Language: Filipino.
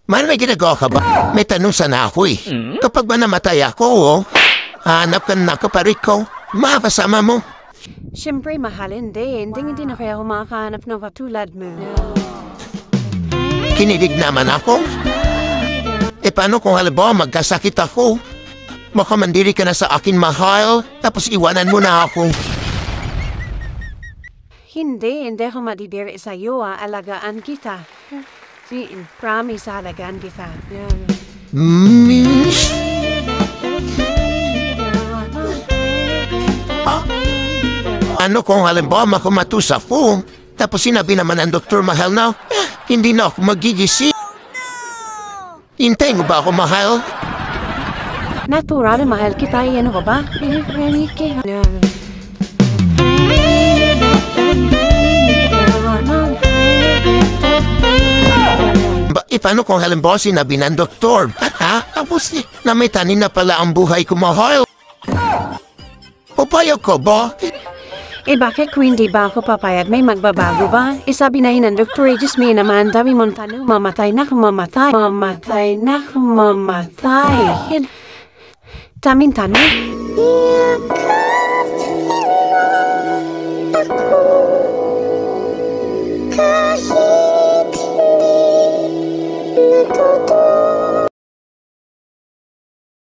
Man, may ginagawa ka ba? May tanong sana ako eh. Kapag ba namatay ako, hanap ka na kaparit ko, makakasama mo. Siyempre, mahalin din. Hindi na kaya ako makakahanap ng katulad mo. Kinilig naman ako. E paano kung halimbawa magkasakit ako? Baka mandiri ka na sa akin, mahal, tapos iwanan mo na ako. Hindi ako madidiri sa'yo, alagaan kita. Promise, alagaan kita. Ano kung halimbawa makumatus ako, tapos sinabi naman ng doktor, mahal na, hindi na ako magigising. Hintay mo ba ako, mahal? Natural, mahal kita. Ano ka ba? Paano kung halimbawa sinabi ng doktor? Tapos na may tanin na pala ang buhay ko, mahal. Papayag ko ba? Bakit kung hindi ba ako papayag? May magbabago ba? Sabi na ng doktor, just me naman, dami mong tanong, mamatay na kung mamatay. Mamatay na kung mamatay. Daming tanong.